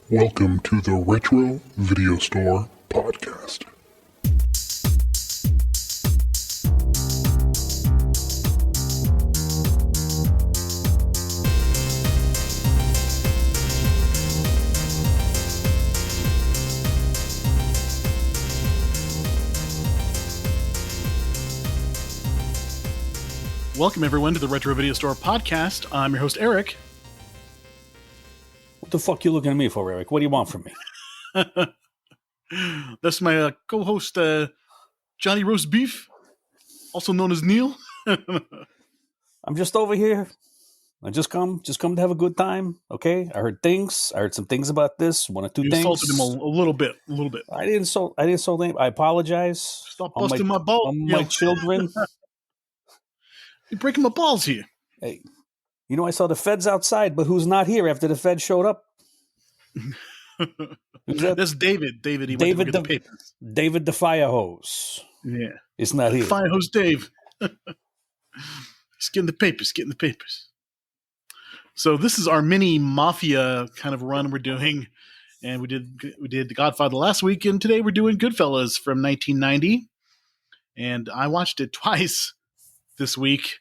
Welcome to the Retro Video Store Podcast. Welcome, everyone, to the Retro Video Store Podcast. I'm your host, Eric. What the fuck you looking at me for, Eric? What do you want from me? That's my co-host, Johnny Roast Beef, also known as Neil. I'm just over here. I just come to have a good time. Okay, I heard some things about this. One or two You things. insulted him a little bit. I didn't insult him. I apologize. Stop busting my balls. On my children. You're breaking my balls here. Hey, you know I saw the feds outside, but who's not here after the feds showed up? Who's that? That's David. He went to look at the papers. David the fire hose. Yeah, It's not here. fire hose Dave. He's getting the papers. So this is our mini mafia kind of run we're doing, and we did The Godfather last week, and today we're doing Goodfellas from 1990, and I watched it twice this week,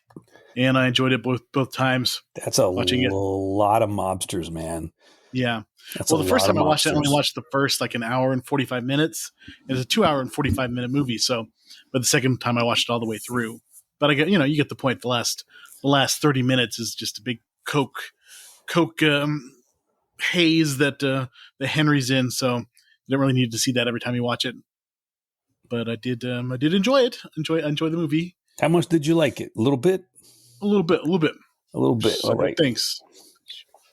and I enjoyed it both times. That's a lot of mobsters, man. Yeah. That's well, the first time I watched it, I only watched the first like an hour and 45 minutes. It's a 2 hour and 45-minute movie. So, but the second time I watched it all the way through. But I get, you get the point. The last 30 minutes is just a big coke haze that the Henry's in. So you don't really need to see that every time you watch it. But I did enjoy it. Enjoy the movie. How much did you like it? A little bit. A little bit. All right. Thanks.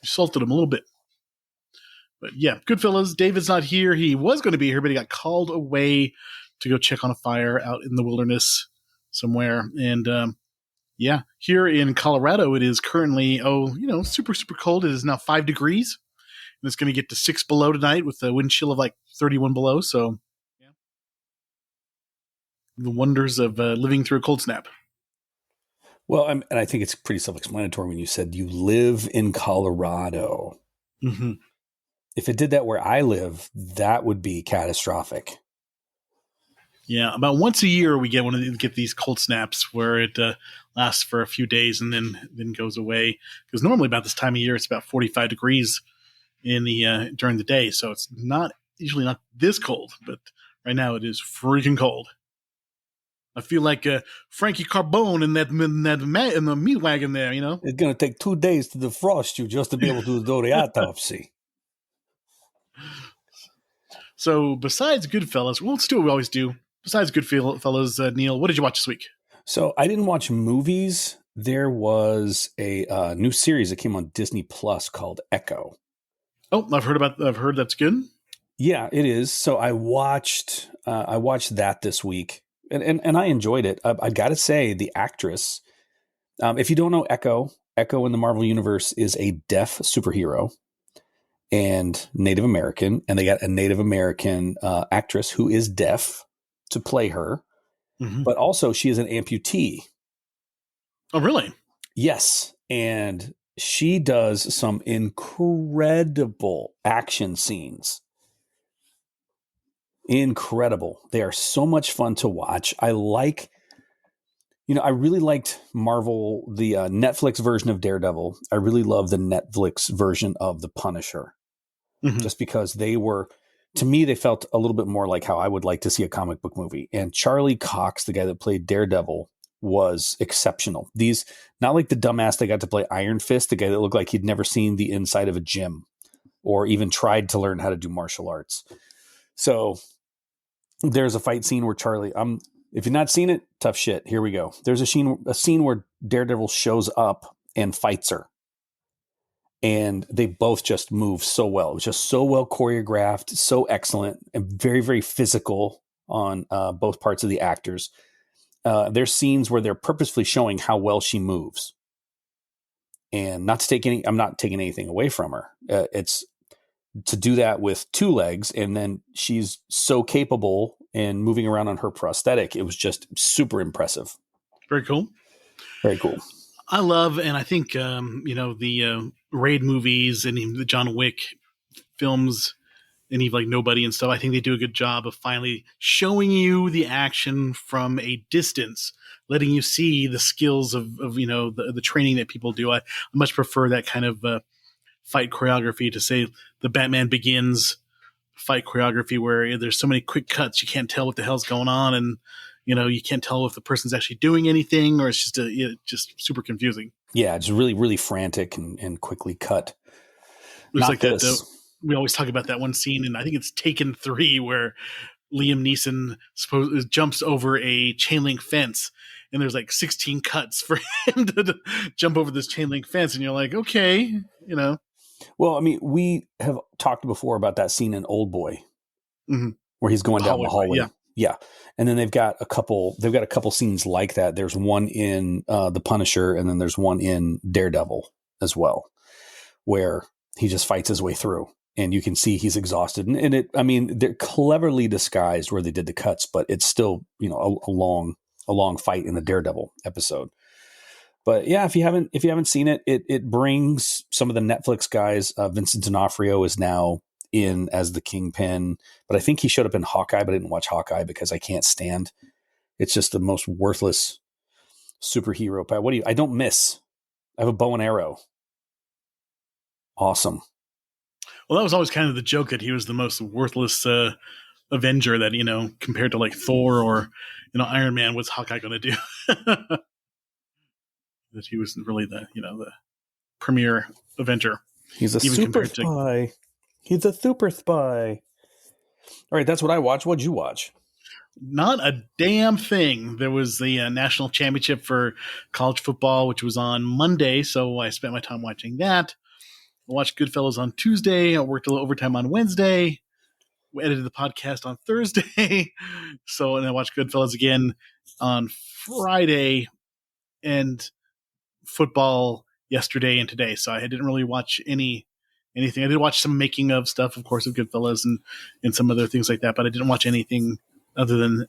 You salted him a little bit. But yeah, Goodfellas. David's not here. He was going to be here, but he got called away to go check on a fire out in the wilderness somewhere. And here in Colorado, it is currently, super, super cold. It is now 5 degrees. And it's going to get to 6 below tonight with a wind chill of like 31 below. So, yeah. The wonders of living through a cold snap. Well, and I think it's pretty self-explanatory when you said you live in Colorado. Mm-hmm. If it did that where I live, that would be catastrophic. Yeah, about once a year we get these cold snaps where it lasts for a few days and then goes away. Because normally about this time of year it's about 45 degrees in the during the day, so it's usually not this cold. But right now it is freaking cold. I feel like Frankie Carbone in the meat wagon there. It's going to take 2 days to defrost you just to be able to do the autopsy. So besides Goodfellas, let's do what we always do. Besides Goodfellas, Neil, what did you watch this week? So I didn't watch movies. There was a new series that came on Disney Plus called Echo. Oh, I've heard that's good. Yeah, it is. So I watched that this week, and I enjoyed it. I got to say, the actress. If you don't know Echo in the Marvel Universe is a deaf superhero and Native American, and they got a Native American actress who is deaf to play her, but also she is an amputee. Oh, really? Yes, and she does some incredible action scenes. Incredible. They are so much fun to watch. I really liked Marvel, the Netflix version of Daredevil. I really love the Netflix version of The Punisher. Just because they felt a little bit more like how I would like to see a comic book movie. And Charlie Cox, the guy that played Daredevil, was exceptional. These, not like the dumbass that got to play Iron Fist, the guy that looked like he'd never seen the inside of a gym or even tried to learn how to do martial arts. So there's a fight scene where Charlie, if you've not seen it, tough shit. Here we go. There's a scene where Daredevil shows up and fights her. And they both just move so well. It was just so well choreographed, so excellent, and very, very physical on both parts of the actors. There's scenes where they're purposefully showing how well she moves. And I'm not taking anything away from her. It's to do that with 2 legs, and then she's so capable in moving around on her prosthetic. It was just super impressive. Very cool. Very cool. I love, and I think, the Raid movies and the John Wick films, any of like Nobody and stuff, I think they do a good job of finally showing you the action from a distance, letting you see the skills of the training that people do. I much prefer that kind of fight choreography to say the Batman Begins fight choreography, where there's so many quick cuts you can't tell what the hell's going on, and you can't tell if the person's actually doing anything, or it's just super confusing. Yeah, just really, really frantic and quickly cut. It was like this. That. We always talk about that one scene, and I think it's Taken 3, where Liam Neeson jumps over a chain link fence, and there's like 16 cuts for him to jump over this chain link fence, and you're like, okay, Well, I mean, we have talked before about that scene in Old Boy, where he's going down the hallway. Yeah. And then they've got a couple scenes like that. There's one in The Punisher, and then there's one in Daredevil as well, where he just fights his way through, and you can see he's exhausted. And they're cleverly disguised where they did the cuts, but it's still, a long fight in the Daredevil episode. But yeah, if you haven't seen it, it brings some of the Netflix guys. Vincent D'Onofrio is now in as the Kingpin, but I think he showed up in Hawkeye, but I didn't watch Hawkeye because I can't stand. It's just the most worthless superhero. I don't miss. I have a bow and arrow. Awesome. Well, that was always kind of the joke, that he was the most worthless Avenger, that, compared to like Thor or, Iron Man, what's Hawkeye going to do? That he was really the premier Avenger. He's a super spy. He's a super spy. All right, that's what I watched. What'd you watch? Not a damn thing. There was the national championship for college football, which was on Monday, so I spent my time watching that. I watched Goodfellas on Tuesday. I worked a little overtime on Wednesday. We edited the podcast on Thursday. And I watched Goodfellas again on Friday, and football yesterday and today. So I didn't really watch anything. I did watch some making of stuff, of course, of Goodfellas and some other things like that, but I didn't watch anything other than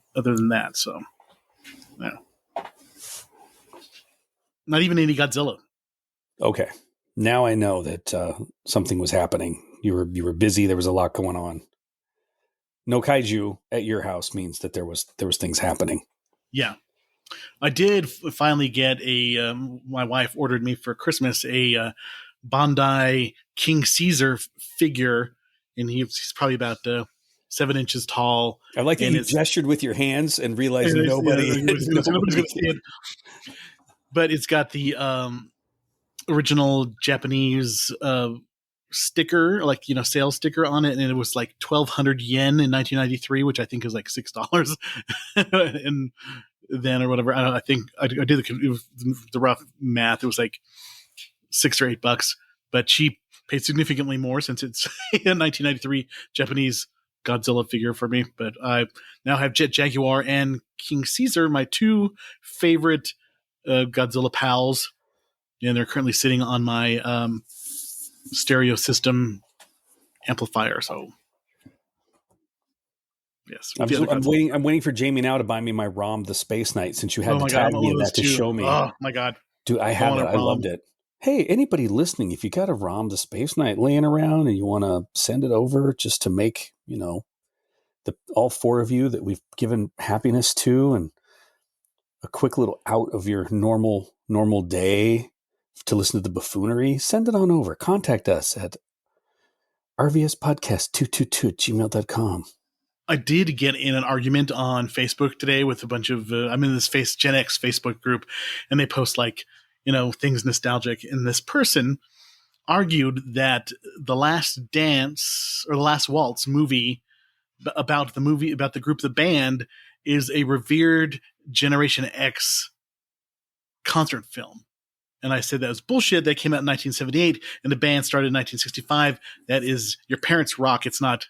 that. So, yeah. Not even any Godzilla. Okay. Now I know that something was happening. You were busy. There was a lot going on. No kaiju at your house means that there was things happening. Yeah. I did finally get my wife ordered me for Christmas a Bandai King Caesar figure, and he's probably about 7 inches tall. I like that you gestured with your hands and realized nobody's going to see it. But it's got the original Japanese sticker, like sales sticker on it, and it was like 1,200 yen in 1993, which I think is like $6, and then or whatever. I think I did the rough math. It was like $6 or $8, but she paid significantly more since it's a 1993 Japanese Godzilla figure for me. But I now have Jet Jaguar and King Caesar, my two favorite Godzilla pals, and they're currently sitting on my stereo system amplifier. So yes, I'm waiting for Jamie now to buy me my ROM The Space Knight, since you had to tag me in that to show me. Oh my god, dude, I have it. I loved it. Hey, anybody listening, if you got a ROM The Space Knight laying around and you want to send it over just to make all four of you that we've given happiness to, and a quick little out of your normal day to listen to the buffoonery, send it on over. Contact us at rvspodcast222@gmail.com. I did get in an argument on Facebook today with a bunch of I'm in this Gen X Facebook group, and they post like things nostalgic, and this person argued that The Last Dance or The Last Waltz movie about the group The Band is a revered Generation X concert film. And I said that was bullshit. That came out in 1978, and The Band started in 1965. That is your parents' rock. It's not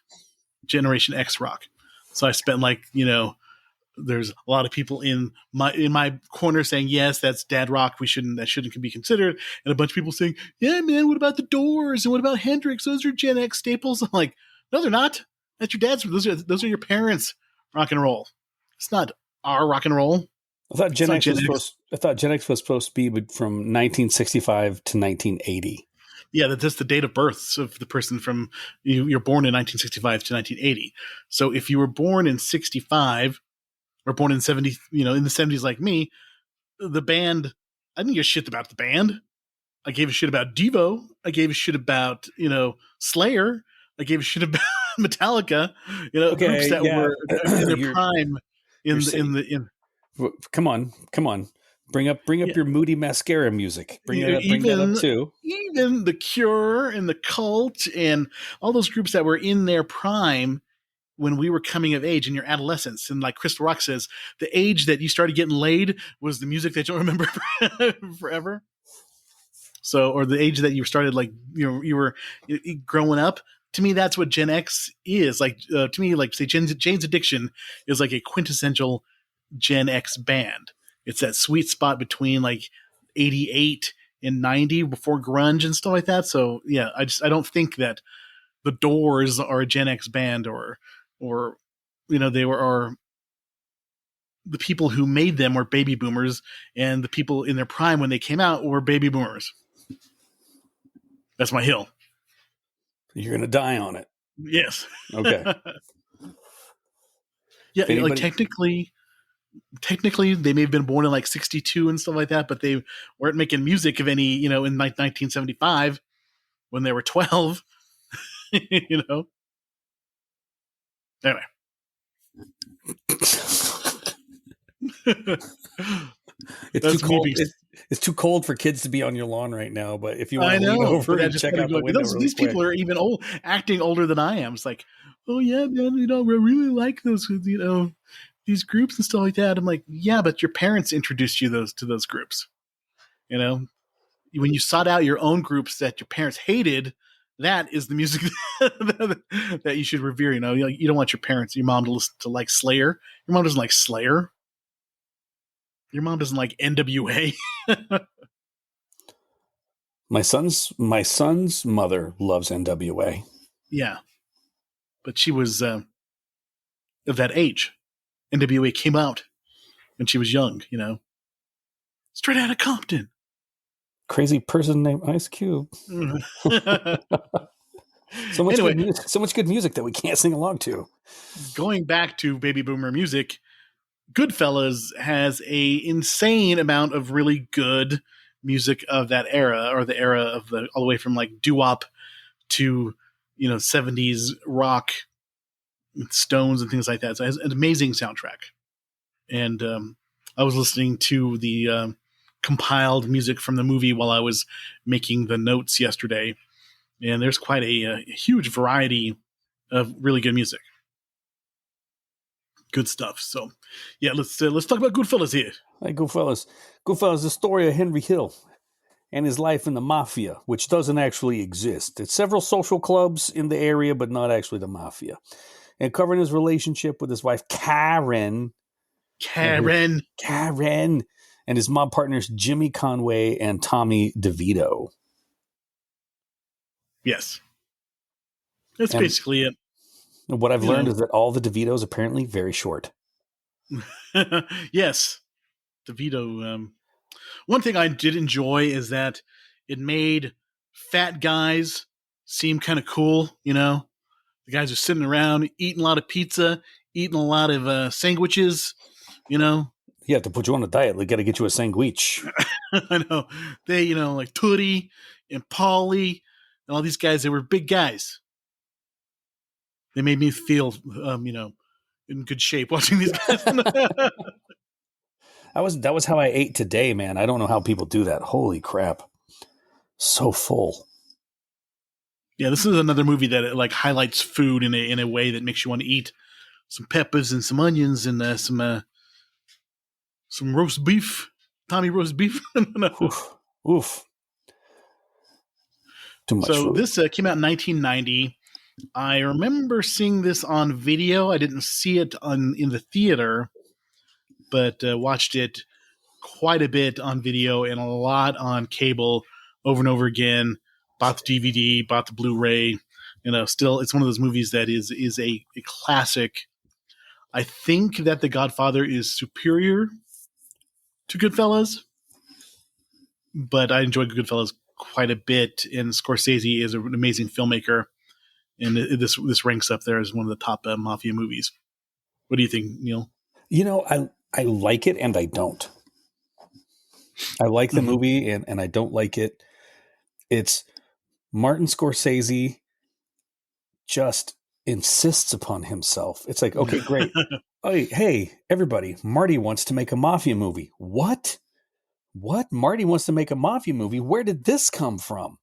Generation X rock. So I spent there's a lot of people in my corner saying, yes, that's dad rock. That shouldn't be considered. And a bunch of people saying, yeah, man, what about the Doors? And what about Hendrix? Those are Gen X staples. I'm like, no, they're not. That's your dad's. Those are your parents' rock and roll. It's not our rock and roll. I thought Gen X was supposed to be from 1965 to 1980. Yeah, that's the date of births of the person from you're born in 1965 to 1980. So if you were born in 65 or born in 70, in the 70s like me, the band, I didn't give a shit about the band. I gave a shit about Devo. I gave a shit about, Slayer. I gave a shit about Metallica, groups Okay, that yeah. were in their you're prime you're in the saying, in the in come on. Bring up yeah, your moody mascara music. Bring that up even too. even the Cure and the Cult and all those groups that were in their prime when we were coming of age in your adolescence. And like Crystal Rock says, the age that you started getting laid was the music that you'll remember forever. So, or the age that you started, like, you were growing up. To me, that's what Gen X is. Like, to me, like, say, Jane's Addiction is like a quintessential Gen X band. It's that sweet spot between like 88 and 90 before grunge and stuff like that. So, yeah, I don't think that the Doors are a Gen X band or they are the people who made them were baby boomers, and the people in their prime when they came out were baby boomers. That's my hill. You're gonna die on it. Yes. Okay. Yeah, If like anybody, technically they may have been born in like 62 and stuff like that, but they weren't making music of any, in like 1975 when they were 12, you know. Anyway. it's too That's me cold. being It's too cold for kids to be on your lawn right now. But if you want I to lean know, over but I and just check gotta out go. the window really These quick, people are even acting older than I am. It's like, oh yeah, man, I really like those, these groups and stuff like that. I'm like, yeah, but your parents introduced you to those groups. You know, when you sought out your own groups that your parents hated, that is the music that you should revere. You don't want your mom to listen to like Slayer. Your mom doesn't like Slayer. Your mom doesn't like NWA. my son's mother loves NWA. Yeah, but she was of that age. NWA came out when she was young. Straight out of Compton. Crazy person named Ice Cube. So much Anyway, good music. So much good music that we can't sing along to. going back to baby boomer music, Goodfellas has a insane amount of really good music of that era, or the era of all the way from like doo-wop to 70s rock, Stones and things like that. So it has an amazing soundtrack. And I was listening to the compiled music from the movie while I was making the notes yesterday, and there's quite a huge variety of really good music. Good stuff. So, yeah, let's talk about Goodfellas here. Hey, Goodfellas. Goodfellas is the story of Henry Hill and his life in the mafia, which doesn't actually exist. It's several social clubs in the area, but not actually the mafia. And covering his relationship with his wife, Karen. Karen. And his mob partners, Jimmy Conway and Tommy DeVito. Yes. That's And basically it. what I've learned is that all the DeVitos apparently very short. Yes. DeVito. One thing I did enjoy is that it made fat guys seem kind of cool, The guys are sitting around eating a lot of pizza, eating a lot of sandwiches, You have to put you on a diet. They got to get you a sandwich. I know. They, like Tootie and Paulie and all these guys, they were big guys. They made me feel, in good shape watching these guys. That was how I ate today, man. I don't know how people do that. Holy crap. So full. Yeah, this is another movie that like highlights food in a way that makes you want to eat some peppers and some onions and some roast beef, Tommy roast beef. Oof. Too much So food. this came out in 1990. I remember seeing this on video. I didn't see it in the theater, but watched it quite a bit on video and a lot on cable over and over again. Bought the DVD, bought the Blu-ray. Still, it's one of those movies that is a classic. I think that The Godfather is superior to Goodfellas, but I enjoyed Goodfellas quite a bit, and Scorsese is an amazing filmmaker, and this ranks up there as one of the top mafia movies. What do you think, Neil? I like it and I don't. I like the movie and I don't like it. It's Martin Scorsese just insists upon himself. It's like, okay, great. Hey, everybody, Marty wants to make a mafia movie. What? Marty wants to make a mafia movie? Where did this come from?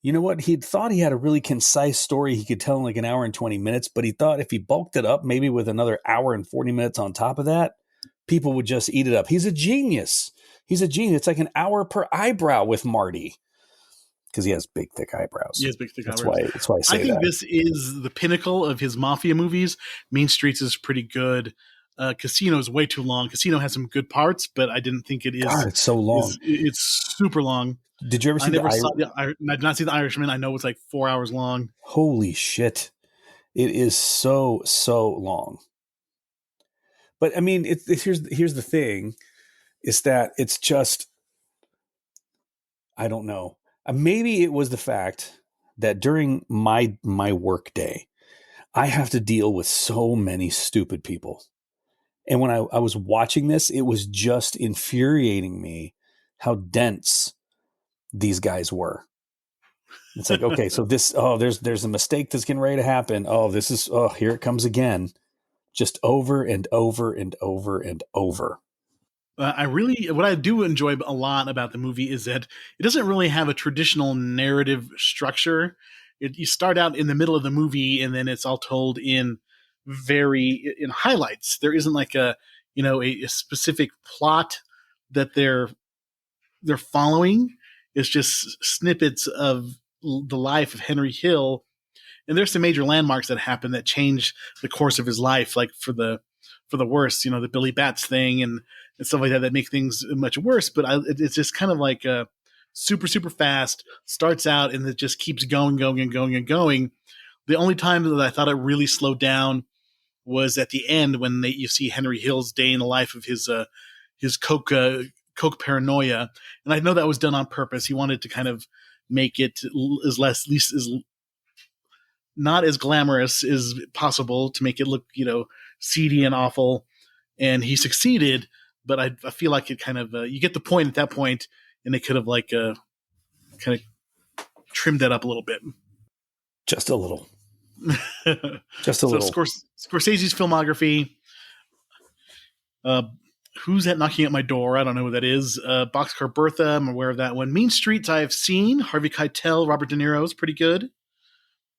You know what? He thought he had a really concise story he could tell in like an hour and 20 minutes, but he thought if he bulked it up, maybe with another hour and 40 minutes on top of that, people would just eat it up. He's a genius. It's like an hour per eyebrow with Marty because he has big, thick eyebrows. He has big, thick that's eyebrows. That's why I say I think this is the pinnacle of his mafia movies. Mean Streets is pretty good. Casino is way too long. Casino has some good parts, but I didn't think it is. God, it's so long. It's super long. Did you ever see I did not see The Irishman. I know it's like 4 hours long. Holy shit. It is so long. But I mean, here's the thing is that it's just, I don't know. Maybe it was the fact that during my work day, I have to deal with so many stupid people. And when I was watching this, it was just infuriating me how dense these guys were. It's like, okay, so there's a mistake that's getting ready to happen. Here it comes again. Just over and over and over and over. What I do enjoy a lot about the movie is that it doesn't really have a traditional narrative structure. You start out in the middle of the movie and then it's all told in highlights. There isn't like a specific plot that they're following. It's just snippets of the life of Henry Hill. And there's some major landmarks that happen that change the course of his life, like for the worse, the Billy Bats thing and stuff like that make things much worse. But it's just kind of like super, super fast, starts out and it just keeps going. The only time that I thought it really slowed down was at the end when you see Henry Hill's day in the life of his coke paranoia. And I know that was done on purpose. He wanted to kind of make it not as glamorous as possible to make it look, seedy and awful. And he succeeded, but I feel like it kind of, you get the point at that point, and they could have kind of trimmed that up a little bit. Just a little. Just a little. Scorsese's filmography. Who's that knocking at my door? I don't know who that is. Boxcar Bertha, I'm aware of that one. Mean Streets I have seen. Harvey Keitel, Robert De Niro is pretty good.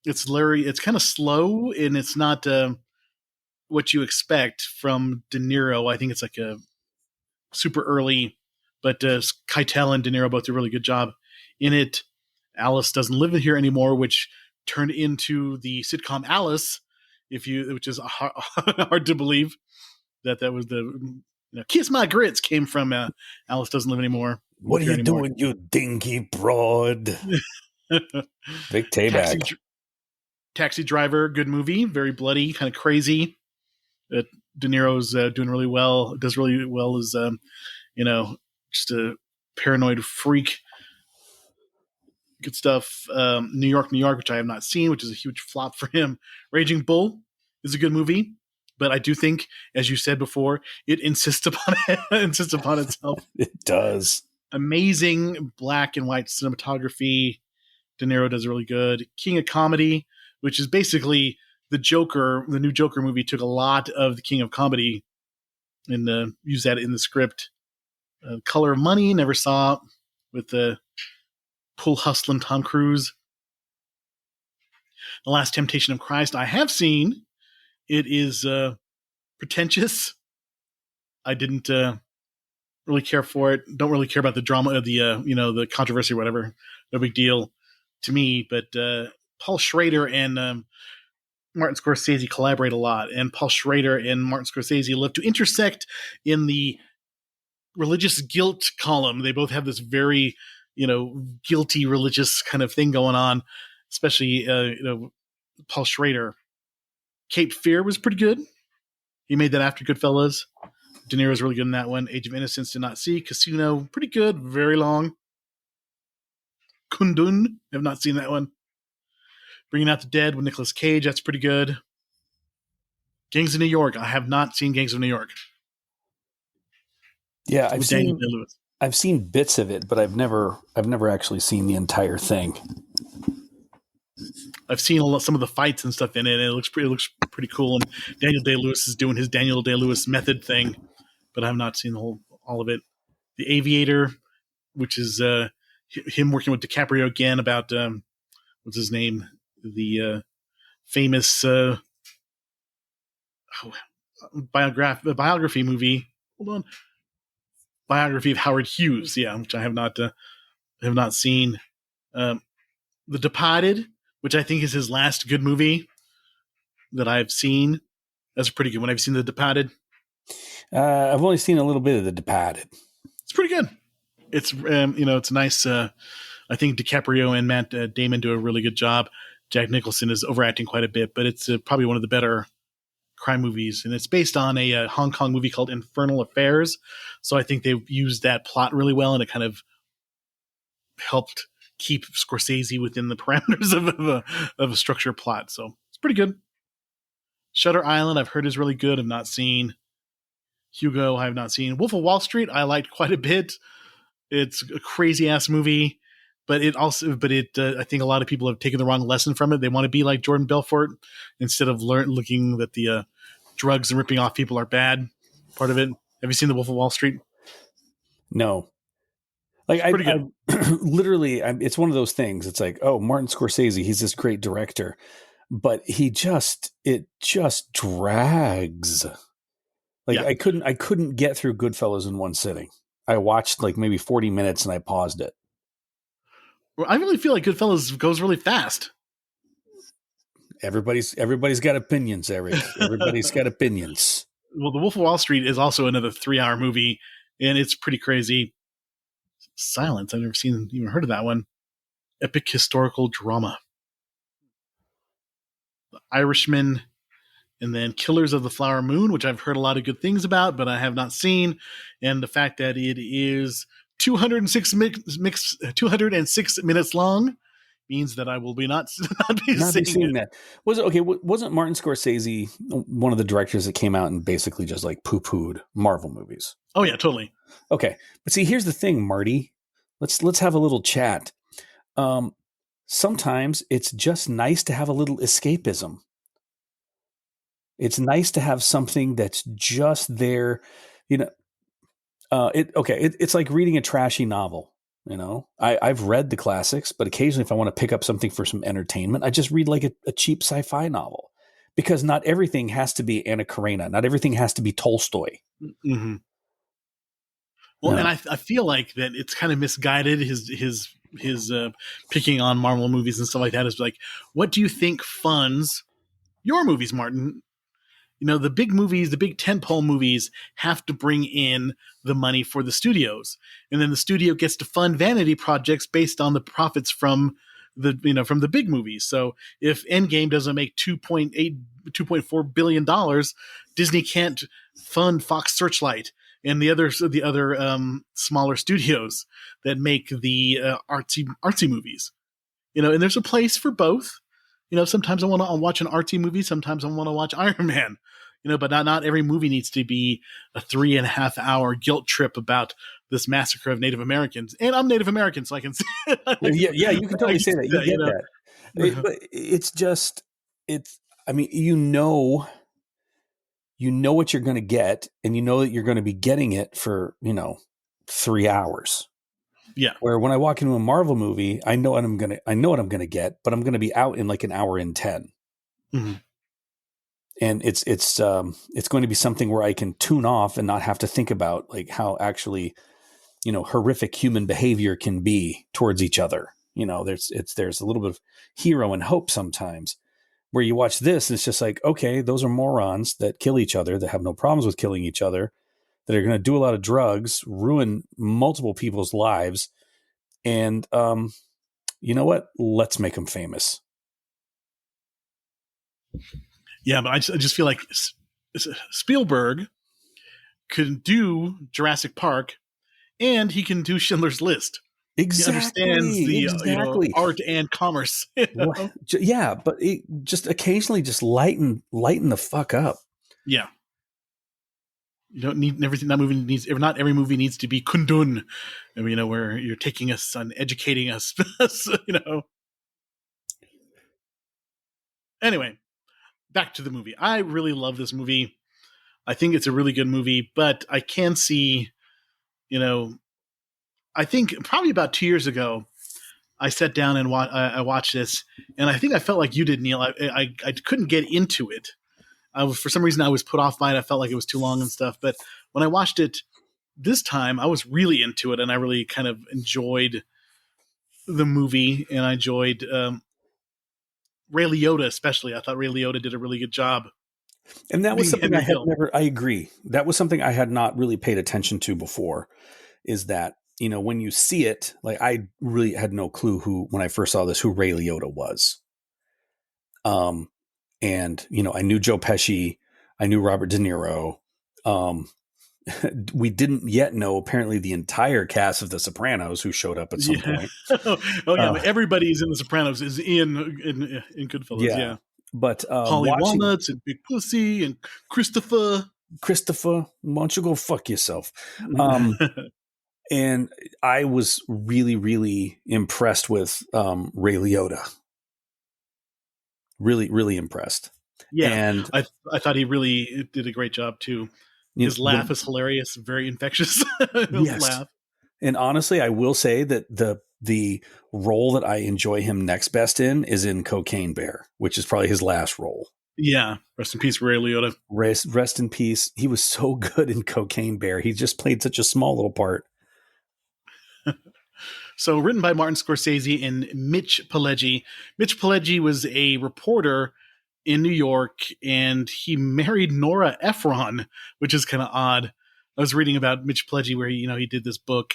It's kind of slow, and it's not what you expect from De Niro. I think it's like a super early, but Keitel and De Niro both do a really good job in it. Alice Doesn't Live Here Anymore, which turned into the sitcom Alice, which is hard to believe that was the Kiss My Grits came from Alice Doesn't Live Anymore. What are you doing, you dinky broad? Big Tayback. Taxi Driver, good movie, very bloody, kind of crazy. De Niro's doing really well. Does really well as just a paranoid freak. Good stuff. New York, which I have not seen, which is a huge flop for him. Raging Bull is a good movie, but I do think, as you said before, it insists upon itself. It does. Amazing black and white cinematography. De Niro does really good. King of Comedy, which is basically the Joker. The new Joker movie took a lot of the King of Comedy and used that in the script. Color of Money, never saw, with the pool hustling Tom Cruise. The Last Temptation of Christ, I have seen. It is pretentious. I didn't really care for it. Don't really care about the drama of the controversy or whatever. No big deal to me. But Paul Schrader and Martin Scorsese collaborate a lot, and Paul Schrader and Martin Scorsese love to intersect in the religious guilt column. They both have this very, guilty religious kind of thing going on, especially, Paul Schrader. Cape Fear was pretty good. He made that after Goodfellas. De Niro's really good in that one. Age of Innocence did not see. Casino, pretty good, very long. Kundun. I have not seen that one. Bringing Out the Dead with Nicolas Cage. That's pretty good. Gangs of New York. I have not seen Gangs of New York. Yeah, With Daniel Day-Lewis. I've seen bits of it, but I've never actually seen the entire thing. I've seen some of the fights and stuff in it, and it looks pretty cool. And Daniel Day-Lewis is doing his Daniel Day-Lewis method thing, but I have not seen all of it. The Aviator, which is him working with DiCaprio again about what's his name, the famous biography movie. Hold on, biography of Howard Hughes. Yeah, which I have not seen. The Departed, which I think is his last good movie that I've seen. That's pretty good. When I've seen The Departed, I've only seen a little bit of The Departed. it's pretty good. It's it's nice. I think DiCaprio and Matt Damon do a really good job. Jack Nicholson is overacting quite a bit, but it's probably one of the better crime movies, and it's based on a Hong Kong movie called Infernal Affairs. So I think they've used that plot really well, and it kind of helped keep Scorsese within the parameters of a structured plot. So it's pretty good. Shutter Island, I've heard is really good. I've not seen. Hugo, I have not seen. Wolf of Wall Street, I liked quite a bit. It's a crazy ass movie, but I think a lot of people have taken the wrong lesson from it. They want to be like Jordan Belfort instead of looking that the drugs and ripping off people are bad. Part of it. Have you seen The Wolf of Wall Street? No. Like I literally, it's one of those things. It's like, oh, Martin Scorsese, he's this great director, but it just drags. Like yeah. I couldn't get through Goodfellas in one sitting. I watched like maybe 40 minutes and I paused it. Well, I really feel like Goodfellas goes really fast. Everybody's got opinions, Eric. Everybody's got opinions. Well, The Wolf of Wall Street is also another 3-hour movie, and it's pretty crazy. Silence. I've never even heard of that one. Epic historical drama. The Irishman, and then Killers of the Flower Moon, which I've heard a lot of good things about, but I have not seen. And the fact that it is 206 minutes long means that I will be not be seeing that. Wasn't Martin Scorsese one of the directors that came out and basically just like poo-pooed Marvel movies? Oh yeah, totally. Okay. But see, here's the thing, Marty. Let's have a little chat. Sometimes it's just nice to have a little escapism. It's nice to have something that's just there, it's like reading a trashy novel. I've read the classics, but occasionally if I want to pick up something for some entertainment, I just read like a cheap sci-fi novel, because not everything has to be Anna Karenina. Not everything has to be Tolstoy. Mm-hmm. Well, and I feel like that it's kind of misguided. His picking on Marvel movies and stuff like that is like, what do you think funds your movies, Martin? The big movies, the big tentpole movies have to bring in the money for the studios. And then the studio gets to fund vanity projects based on the profits from the big movies. So if Endgame doesn't make $2.4 billion, Disney can't fund Fox Searchlight and the other smaller studios that make the artsy movies. And there's a place for both. Sometimes I want to watch an artsy movie. Sometimes I want to watch Iron Man. But not every movie needs to be a 3.5-hour guilt trip about this massacre of Native Americans. And I'm Native American, so I can say it. Yeah, you can totally say that. You get that. But it's just, you know what you're going to get, and you know that you're going to be getting it for, 3 hours. Yeah. Where when I walk into a Marvel movie, I know what I'm going to get, but I'm going to be out in like an hour and 10. Mm-hmm. And it's going to be something where I can tune off and not have to think about like how actually, horrific human behavior can be towards each other. There's a little bit of hero and hope sometimes, where you watch this and it's just like, okay, those are morons that kill each other, that have no problems with killing each other, that are going to do a lot of drugs, ruin multiple people's lives. And you know what? Let's make them famous. Yeah, but I just feel like Spielberg could do Jurassic Park, and he can do Schindler's List. He understands the Exactly. art and commerce. You know? Yeah, but it just occasionally just lighten the fuck up. Yeah. You don't need everything. Not every movie needs to be kundun, where you're taking us and educating us. Anyway, back to the movie. I really love this movie. I think it's a really good movie, but I can see, I think probably about 2 years ago, I sat down and I watched this, and I think I felt like you did, Neil. I couldn't get into it. For some reason, I was put off by it. I felt like it was too long and stuff. But when I watched it this time, I was really into it, and I really kind of enjoyed the movie, and I enjoyed Ray Liotta especially. I thought Ray Liotta did a really good job. And that was something Henry I had Hill. I agree. That was something I had not really paid attention to before, is that, when you see it, like I really had no clue when I first saw this, who Ray Liotta was. And, I knew Joe Pesci, I knew Robert De Niro. We didn't yet know apparently the entire cast of The Sopranos, who showed up at some point. But everybody's in The Sopranos is in Goodfellas. Yeah. But Holly Walnuts and Big Pussy and Christopher, why don't you go fuck yourself? And I was really, really impressed with Ray Liotta. Really, really impressed. Yeah, and I thought he really did a great job too. His laugh is hilarious, very infectious. Yes. Laugh. And honestly, I will say that the role that I enjoy him next best in is in Cocaine Bear, which is probably his last role. Yeah, rest in peace, Ray Liotta. Rest in peace. He was so good in Cocaine Bear. He just played such a small little part. So, written by Martin Scorsese and Mitch Pileggi. Mitch Pileggi was a reporter in New York, and he married Nora Ephron, which is kind of odd. I was reading about Mitch Pileggi where he did this book.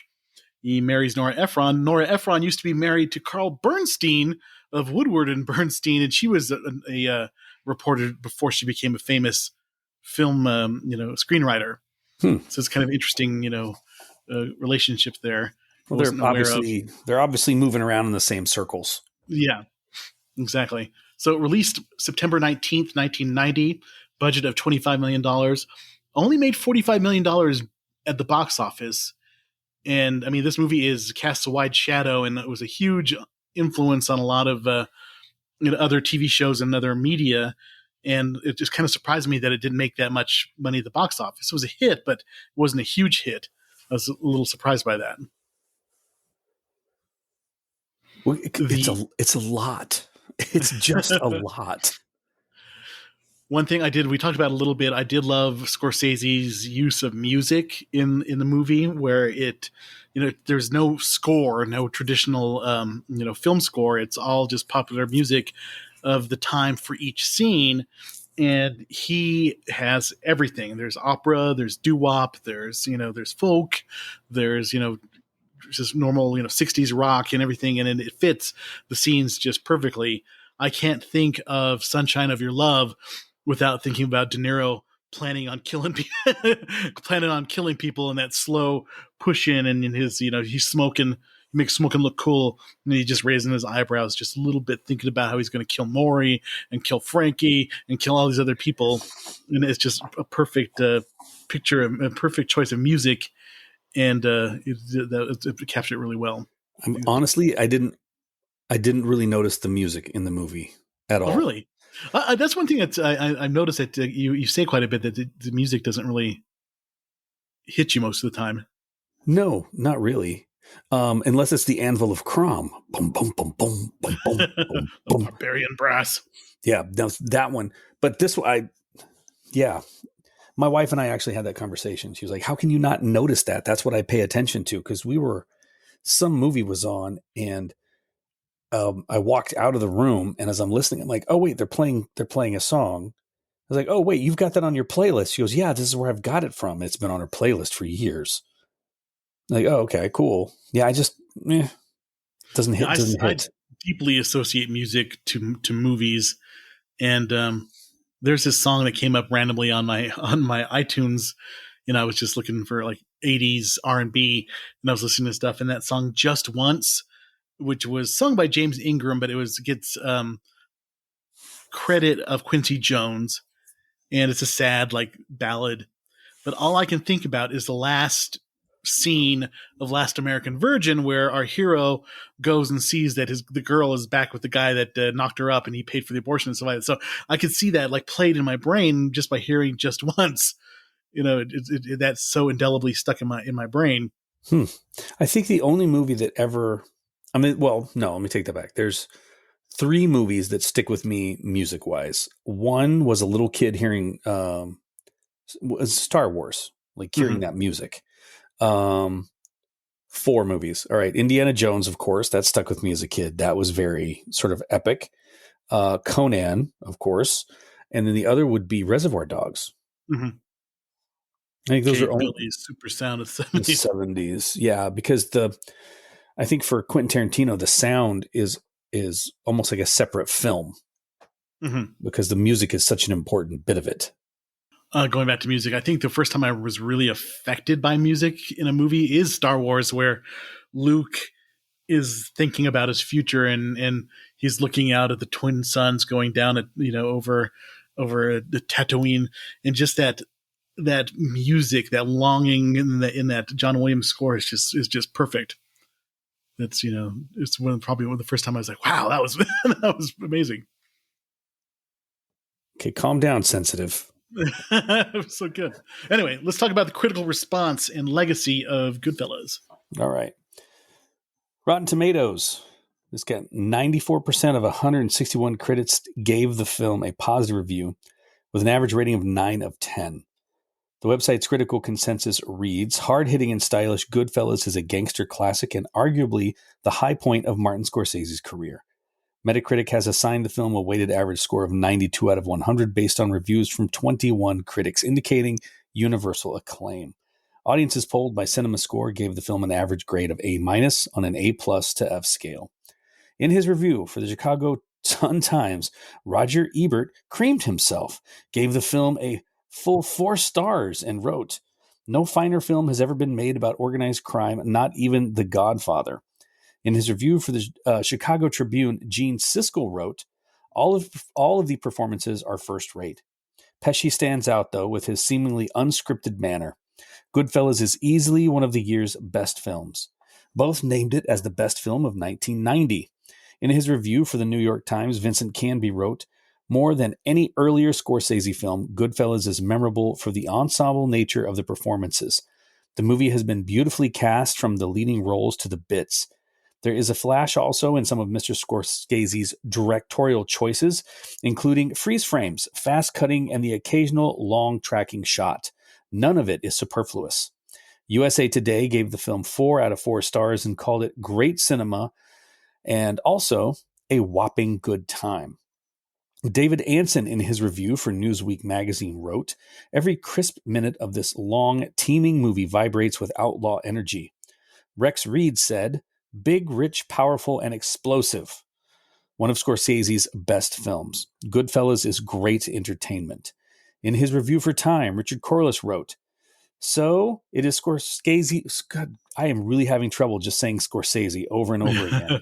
He marries Nora Ephron. Nora Ephron used to be married to Carl Bernstein of Woodward and Bernstein, and she was a reporter before she became a famous film, screenwriter. So it's kind of interesting, relationship there. Well, they're obviously moving around in the same circles. Yeah, exactly. So it released September 19th, 1990, budget of $25 million, only made $45 million at the box office. And I mean, this movie casts a wide shadow, and it was a huge influence on a lot of other TV shows and other media. And it just kind of surprised me that it didn't make that much money at the box office. It was a hit, but it wasn't a huge hit. I was a little surprised by that. Well, it's a lot. It's just a lot. One thing we talked about a little bit, I did love Scorsese's use of music in the movie, where there's no score, no traditional, film score. It's all just popular music of the time for each scene. And he has everything. There's opera, there's doo-wop, there's folk, there's, just normal, 60s rock and everything. And it fits the scenes just perfectly. I can't think of Sunshine of Your Love without thinking about De Niro planning on killing people in that slow push in, and in his, he's smoking, he makes smoking look cool, and he's just raising his eyebrows just a little bit, thinking about how he's going to kill Maury and kill Frankie and kill all these other people. And it's just a perfect picture, a perfect choice of music. And it captured it really well. Honestly, I didn't really notice the music in the movie at all. Oh, really? That's one thing that I've noticed that you say quite a bit, that the music doesn't really hit you most of the time. No, not really. Unless it's the Anvil of Crom. Boom, boom, boom, boom, boom, boom, boom, boom. Barbarian brass. Yeah, that one. But this one, my wife and I actually had that conversation. She was like, how can you not notice that? That's what I pay attention to. Because some movie was on, and I walked out of the room, and as I'm listening, I'm like, oh wait, they're playing a song. I was like, oh wait, you've got that on your playlist. She goes, yeah, this is where I've got it from. It's been on her playlist for years. I'm like, oh, okay, cool. Yeah, I just doesn't hit. I deeply associate music to movies, and there's this song that came up randomly on my iTunes. I was just looking for like 80s R&B, and I was listening to stuff, and that song Just Once, which was sung by James Ingram, but it gets credit of Quincy Jones, and it's a sad like ballad. But all I can think about is the last scene of Last American Virgin, where our hero goes and sees that the girl is back with the guy that knocked her up, and he paid for the abortion and stuff like that. So I could see that like played in my brain just by hearing Just Once. That's so indelibly stuck in my brain. I think the only movie that ever, no, let me take that back. There's 3 movies that stick with me music wise. One was a little kid hearing Star Wars, like hearing that music. 4 movies. All right. Indiana Jones, of course, that stuck with me as a kid. That was very sort of epic. Conan, of course. And then the other would be Reservoir Dogs. Mm-hmm. I think those are Billy's super sound of the 70s. Yeah, because I think for Quentin Tarantino, the sound is almost like a separate film because the music is such an important bit of it. Going back to music, I think the first time I was really affected by music in a movie is Star Wars, where Luke is thinking about his future and he's looking out at the twin suns going down at over the Tatooine, and just that music, that longing in that John Williams score is just perfect. That's it's probably one of the first time I was like, wow, that was that was amazing. Okay, calm down, sensitive. It was so good. Anyway, let's talk about the critical response and legacy of Goodfellas. All right. Rotten Tomatoes. This got 94% of 161 critics gave the film a positive review with an average rating of 9 of 10. The website's critical consensus reads, hard-hitting and stylish, Goodfellas is a gangster classic and arguably the high point of Martin Scorsese's career. Metacritic has assigned the film a weighted average score of 92 out of 100 based on reviews from 21 critics, indicating universal acclaim. Audiences polled by CinemaScore gave the film an average grade of A- on an A+ to F scale. In his review for the Chicago Sun-Times, Roger Ebert creamed himself, gave the film a full 4 stars, and wrote, "No finer film has ever been made about organized crime, not even The Godfather." In his review for the Chicago Tribune, Gene Siskel wrote, all of the performances are first rate. Pesci stands out, though, with his seemingly unscripted manner. Goodfellas is easily one of the year's best films. Both named it as the best film of 1990. In his review for the New York Times, Vincent Canby wrote, more than any earlier Scorsese film, Goodfellas is memorable for the ensemble nature of the performances. The movie has been beautifully cast from the leading roles to the bits. There is a flash also in some of Mr. Scorsese's directorial choices, including freeze frames, fast cutting, and the occasional long tracking shot. None of it is superfluous. USA Today gave the film 4 out of 4 stars and called it great cinema and also a whopping good time. David Anson, in his review for Newsweek magazine, wrote, every crisp minute of this long, teeming movie vibrates with outlaw energy. Rex Reed said, big, rich, powerful, and explosive. One of Scorsese's best films. Goodfellas is great entertainment. In his review for Time, Richard Corliss wrote, so it is Scorsese. God, I am really having trouble just saying Scorsese over and over again.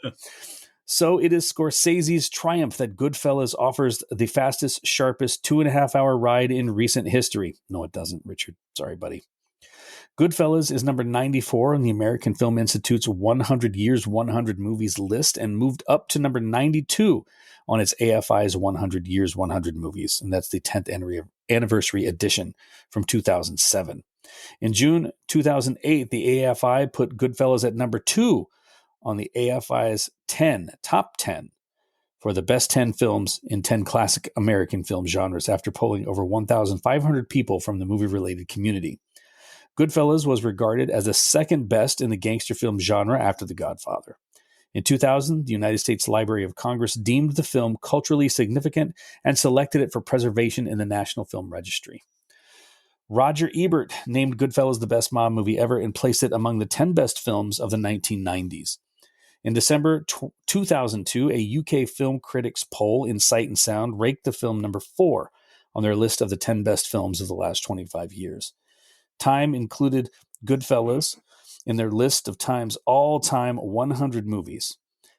So it is Scorsese's triumph that Goodfellas offers the fastest, sharpest 2.5-hour ride in recent history. No, it doesn't, Richard. Sorry, buddy. Goodfellas is number 94 on the American Film Institute's 100 Years, 100 Movies list and moved up to number 92 on its AFI's 100 Years, 100 Movies. And that's the 10th anniversary edition from 2007. In June 2008, the AFI put Goodfellas at number 2 on the AFI's top 10 for the best 10 films in 10 classic American film genres after polling over 1,500 people from the movie-related community. Goodfellas was regarded as the second best in the gangster film genre after The Godfather. In 2000, the United States Library of Congress deemed the film culturally significant and selected it for preservation in the National Film Registry. Roger Ebert named Goodfellas the best mob movie ever and placed it among the 10 best films of the 1990s. In December 2002, a UK film critics poll in Sight and Sound ranked the film number 4 on their list of the 10 best films of the last 25 years. Time included Goodfellas in their list of Time's all-time 100 movies.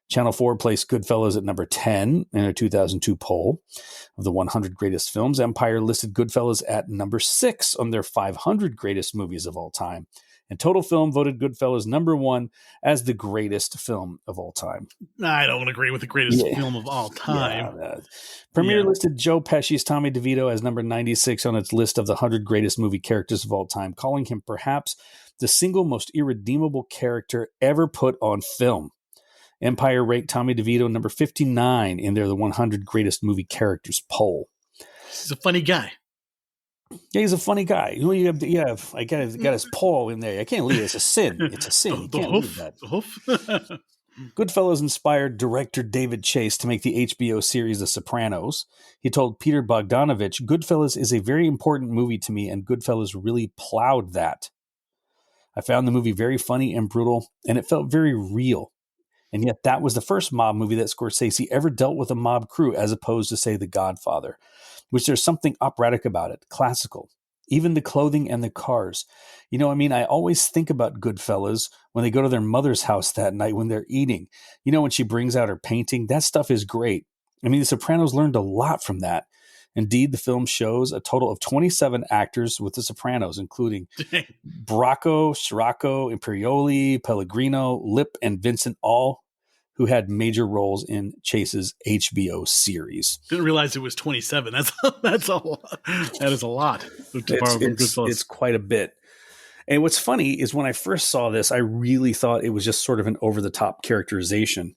Channel 4 placed Goodfellas at number 10 in a 2002 poll of the 100 greatest films. Empire listed Goodfellas at number 6 on their 500 greatest movies of all time. And Total Film voted Goodfellas number 1 as the greatest film of all time. I don't agree with the greatest film of all time. Premiere listed Joe Pesci's Tommy DeVito as number 96 on its list of the 100 greatest movie characters of all time, calling him perhaps the single most irredeemable character ever put on film. Empire ranked Tommy DeVito number 59 in their The 100 Greatest Movie Characters poll. He's a funny guy. Yeah, he's a funny guy. I got his paw in there. I can't leave it. It's a sin. It's a sin. You can't leave that. Goodfellas inspired director David Chase to make the HBO series The Sopranos. He told Peter Bogdanovich, Goodfellas is a very important movie to me, and Goodfellas really plowed that. I found the movie very funny and brutal, and it felt very real. And yet that was the first mob movie that Scorsese ever dealt with a mob crew, as opposed to, say, The Godfather, which there's something operatic about it, classical. Even the clothing and the cars. I always think about Goodfellas when they go to their mother's house that night when they're eating. When she brings out her painting, that stuff is great. The Sopranos learned a lot from that. Indeed, the film shows a total of 27 actors with The Sopranos, including Bracco, Scirocco, Imperioli, Pellegrino, Lip, and Vincent, all who had major roles in Chase's HBO series. Didn't realize it was 27. That's a lot. That is a lot. It's quite a bit. And what's funny is when I first saw this, I really thought it was just sort of an over-the-top characterization.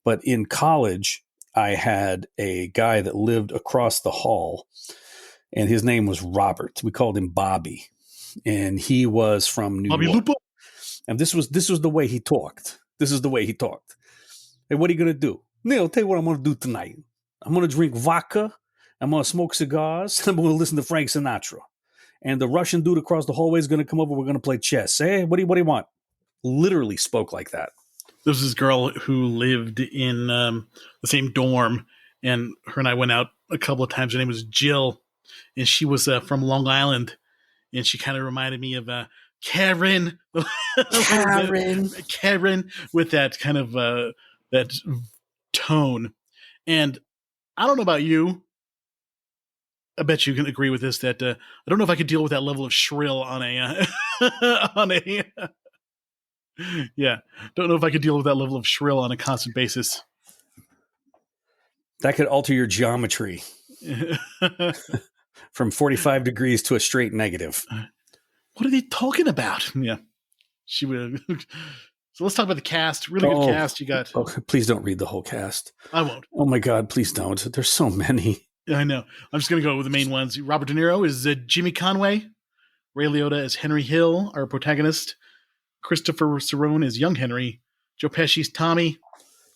But in college, I had a guy that lived across the hall, and his name was Robert. We called him Bobby, and he was from New York. Lupo. And this was the way he talked. Hey, what are you going to do? Neil, tell you what I'm going to do tonight. I'm going to drink vodka. I'm going to smoke cigars. And I'm going to listen to Frank Sinatra. And the Russian dude across the hallway is going to come over. We're going to play chess. Hey, what do you want? Literally spoke like that. There was this girl who lived in the same dorm, and her and I went out a couple of times. Her name was Jill, and she was from Long Island, and she kind of reminded me of Karen. Karen with that kind of that tone. And I don't know about you. I bet you can agree with this that I don't know if I could deal with that level of shrill on a yeah. Don't know if I could deal with that level of shrill on a constant basis. That could alter your geometry from 45 degrees to a straight negative. What are they talking about? Yeah. She would. So let's talk about the cast. Really good cast you got. Oh, please don't read the whole cast. I won't. Oh my God, please don't. There's so many. I know. I'm just going to go with the main ones. Robert De Niro is Jimmy Conway. Ray Liotta is Henry Hill, our protagonist. Christopher Cerrone is young Henry. Joe Pesci's Tommy.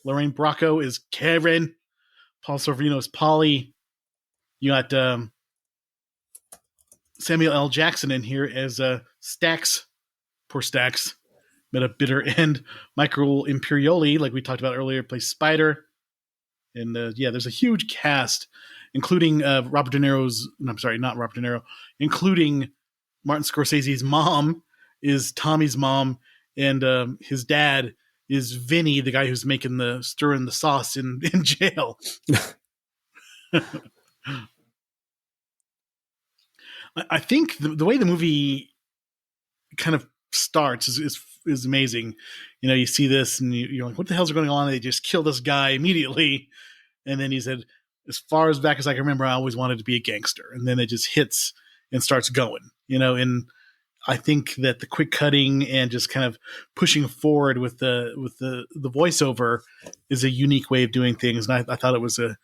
Lorraine Bracco is Karen. Paul Sorvino is Polly. You got Samuel L. Jackson in here as Stax. Poor Stax. Met a bitter end. Michael Imperioli, like we talked about earlier, plays Spider. And there's a huge cast, including Robert De Niro's. I'm sorry, not Robert De Niro. Including Martin Scorsese's mom is Tommy's mom, and his dad is Vinny, the guy who's stirring the sauce in jail. I think the way the movie kind of starts is amazing. You see this and you're like, what the hell's going on? They just kill this guy immediately. And then he said, as far as back as I can remember, I always wanted to be a gangster. And then it just hits and starts going, and I think that the quick cutting and just kind of pushing forward with the voiceover is a unique way of doing things. And I thought it was a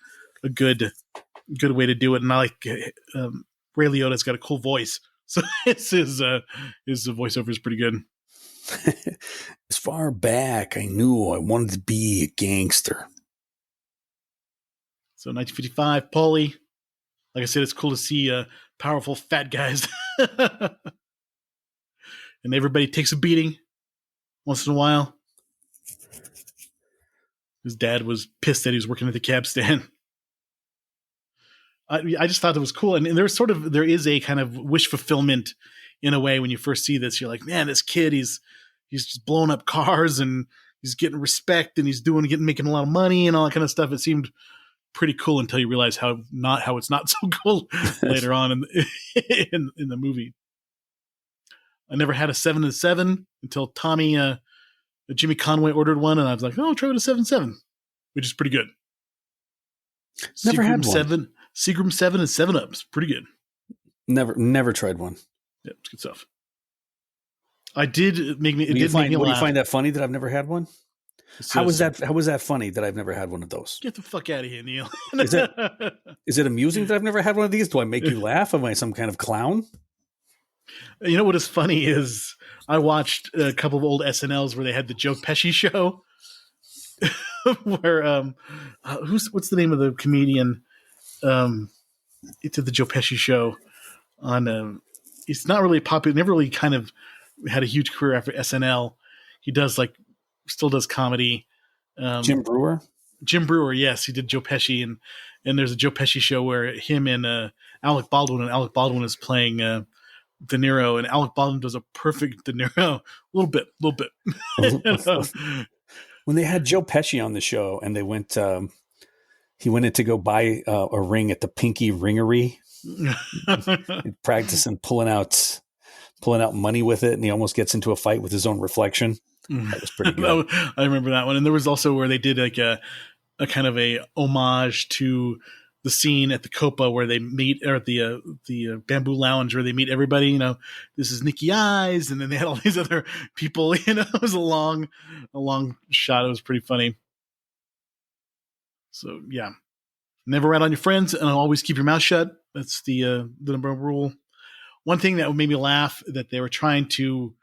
good way to do it. And I like Ray Liotta's got a cool voice. So his voiceover is pretty good. As far back, I knew I wanted to be a gangster. So 1955, Paulie. Like I said, it's cool to see powerful fat guys. And everybody takes a beating once in a while. His dad was pissed that he was working at the cab stand. I just thought that was cool. And there is a kind of wish fulfillment in a way, when you first see this, you're like, man, this kid, he's just blowing up cars and he's getting respect and he's making a lot of money and all that kind of stuff. It seemed pretty cool until you realize how it's not so cool later on in the movie. I never had a 7-7 until Jimmy Conway ordered one, and I was like, oh, I'll try with a 7-7, which is pretty good. Never had one. Seagram 7 and 7-Ups, pretty good. Never tried one. Yeah, it's good stuff. It did make me laugh. Do you find that funny that I've never had one? How was that funny that I've never had one of those? Get the fuck out of here, Neil. Is it amusing that I've never had one of these? Do I make you laugh? Am I some kind of clown? You know what is funny is I watched a couple of old SNLs where they had the Joe Pesci show, where what's the name of the comedian? It did the Joe Pesci show on. It's not really popular. Never really kind of had a huge career after SNL. He still does comedy. Jim Brewer. Jim Brewer, yes, he did Joe Pesci, and there's a Joe Pesci show where him and Alec Baldwin is playing De Niro, and Alec Baldwin does a perfect De Niro, a little bit. When they had Joe Pesci on the show, and they went, he went in to go buy a ring at the Pinky Ringery, practicing pulling out money with it, and he almost gets into a fight with his own reflection. That was pretty good. I remember that one. And there was also where they did like a kind of a homage to the scene at the Copa where they meet, or at the Bamboo Lounge where they meet everybody. You know, this is Nicky Eyes, and then they had all these other people. You know, it was a long shot. It was pretty funny. So yeah, never rat on your friends, and always keep your mouth shut. That's the number one rule. One thing that made me laugh, that they were trying to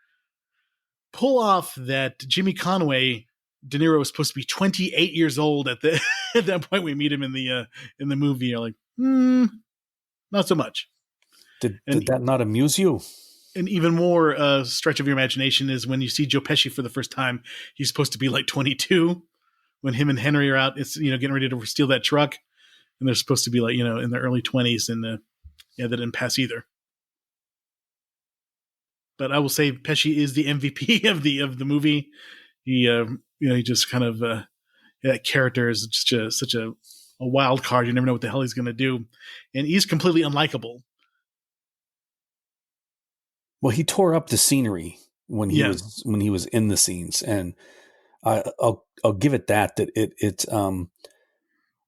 pull off that Jimmy Conway, De Niro, was supposed to be 28 years old at that point we meet him in the movie. You're like, not so much. Did that not amuse you? An even more stretch of your imagination is when you see Joe Pesci for the first time. He's supposed to be like 22 when him and Henry are out. It's getting ready to steal that truck, and they're supposed to be like in their early 20s, and that didn't pass either. But I will say Pesci is the MVP of the movie. He he just kind of that character is just such a wild card. You never know what the hell he's going to do, and he's completely unlikable. Well, he tore up the scenery when he was in the scenes, and I'll give it that it's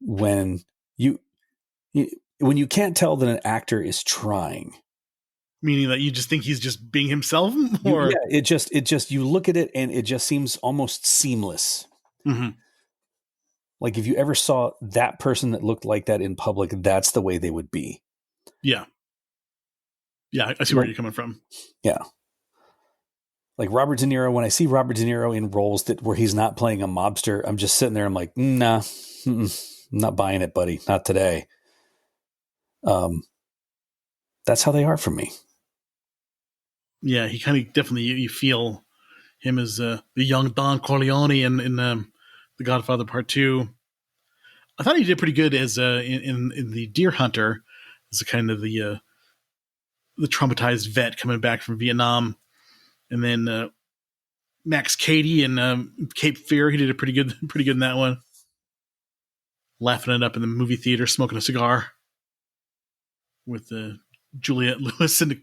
when you can't tell that an actor is trying. Meaning that you just think he's just being himself, or it just you look at it and it just seems almost seamless. Mm-hmm. Like if you ever saw that person that looked like that in public, that's the way they would be. Yeah, I see where you're coming from. Yeah, like Robert De Niro. When I see Robert De Niro in roles where he's not playing a mobster, I'm just sitting there. I'm like, nah, I'm not buying it, buddy. Not today. That's how they are for me. Yeah, he kind of definitely, you feel him as the young Don Corleone in The Godfather Part 2. I thought he did pretty good as in The Deer Hunter, as a kind of the traumatized vet coming back from Vietnam. And then Max Cady in Cape Fear, he did pretty good in that one. Laughing it up in the movie theater, smoking a cigar with Juliette Lewis and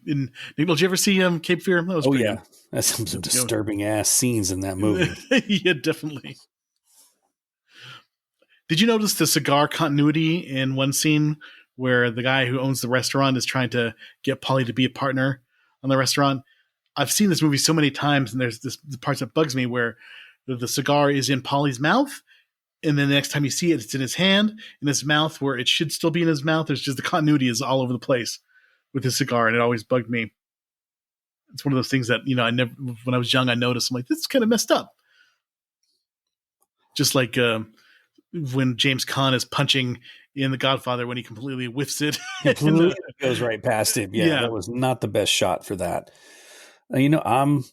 did you ever see Cape Fear? That was good. That's some disturbing ass scenes in that movie. Yeah, definitely. Did you notice the cigar continuity in one scene where the guy who owns the restaurant is trying to get Paulie to be a partner on the restaurant? I've seen this movie so many times, and there's the parts that bugs me where the cigar is in Paulie's mouth, and then the next time you see it, it's in his hand, in his mouth, where it should still be in his mouth. There's just the continuity is all over the place with his cigar, and it always bugged me. It's one of those things that, I never, when I was young, I noticed. I'm like, this is kind of messed up. Just like when James Caan is punching in The Godfather, when he completely whiffs it. Completely goes right past him. Yeah, that was not the best shot for that. I'm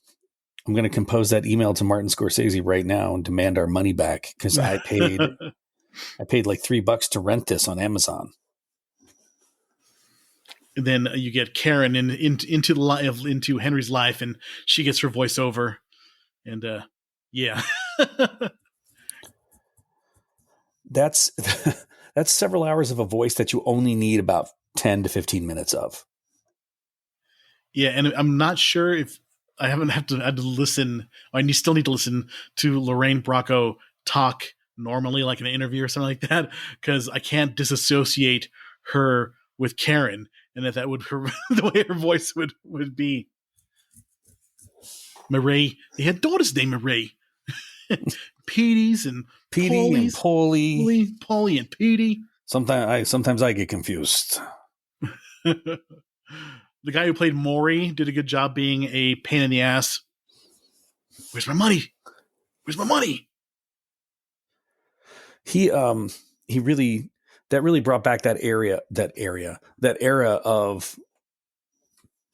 going to compose that email to Martin Scorsese right now and demand our money back, because I paid like $3 to rent this on Amazon. And then you get Karen into Henry's life, and she gets her voiceover. And yeah. That's that's several hours of a voice that you only need about 10 to 15 minutes of. Yeah, and I'm not sure if I haven't had to listen. I still need to listen to Lorraine Bracco talk normally, like in an interview or something like that, because I can't disassociate her with Karen, and that would the way her voice would be. Murray, they had daughters named Murray, Petey's and Petey and Polly, Polly and Petey. Sometimes I get confused. The guy who played Maury did a good job being a pain in the ass. Where's my money? Where's my money? He really brought back that era of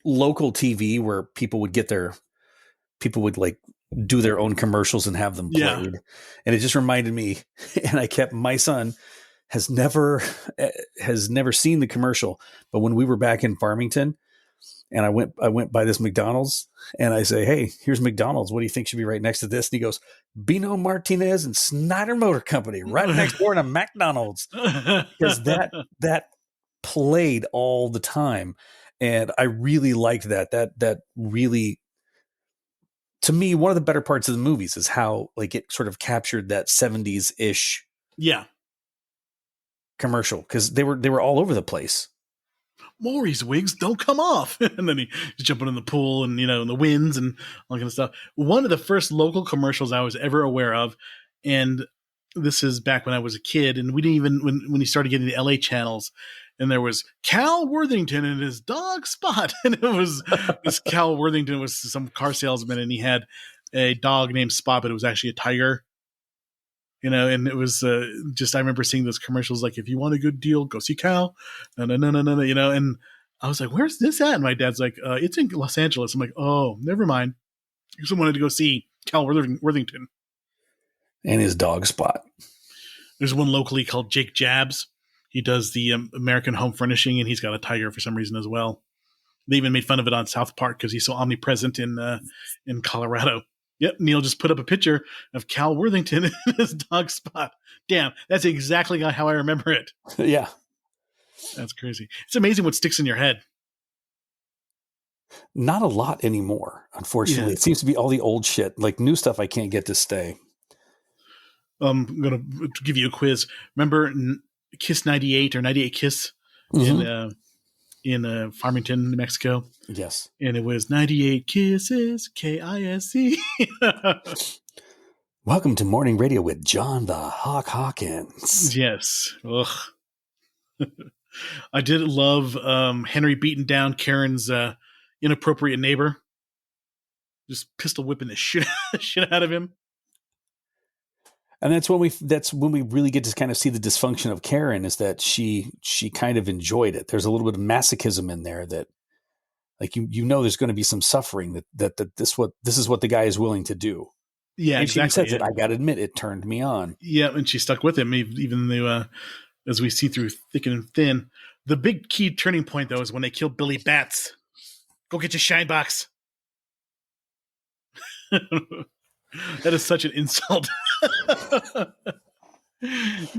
local TV where people would like do their own commercials and have them played. Yeah. And it just reminded me, and my son has never seen the commercial, but when we were back in Farmington and I went by this McDonald's and I say, "Hey, here's McDonald's. What do you think should be right next to this?" And he goes, "Bino Martinez and Snyder Motor Company right next door to McDonald's." Because that played all the time. And I really liked that. That really, to me, one of the better parts of the movies is how like it sort of captured that 70s-ish commercial, because they were all over the place. Maury's wigs don't come off. And then he's jumping in the pool and, in the winds and all that kind of stuff. One of the first local commercials I was ever aware of, and this is back when I was a kid, and we didn't even, when he started getting the LA channels, and there was Cal Worthington and his dog Spot. And it was, this Cal Worthington was some car salesman, and he had a dog named Spot, but it was actually a tiger. And it was just, I remember seeing those commercials like, if you want a good deal, go see Cal. No, and I was like, where's this at? And my dad's like, it's in Los Angeles. I'm like, oh, never mind. I just wanted to go see Cal Worthington. And his dog Spot. There's one locally called Jake Jabs. He does the American home furnishing, and he's got a tiger for some reason as well. They even made fun of it on South Park because he's so omnipresent in Colorado. Yep, Neil just put up a picture of Cal Worthington and his dog Spot. Damn, that's exactly how I remember it. Yeah. That's crazy. It's amazing what sticks in your head. Not a lot anymore, unfortunately. Yeah. It seems to be all the old shit. Like new stuff I can't get to stay. I'm going to give you a quiz. Remember Kiss 98 or 98 Kiss in Farmington, New Mexico? Yes. And it was 98 Kisses, KISC. Welcome to Morning Radio with John the Hawk Hawkins. Yes. Ugh. I did love Henry beating down Karen's inappropriate neighbor. Just pistol whipping the shit out of him. And that's when we really get to kind of see the dysfunction of Karen, is that she kind of enjoyed it. There's a little bit of masochism in there that, like, there's going to be some suffering that this is what the guy is willing to do. Yeah, and exactly. She says it. I got to admit, it turned me on. Yeah, and she stuck with him, even though, as we see through thick and thin. The big key turning point, though, is when they kill Billy Bats. Go get your shine box. That is such an insult.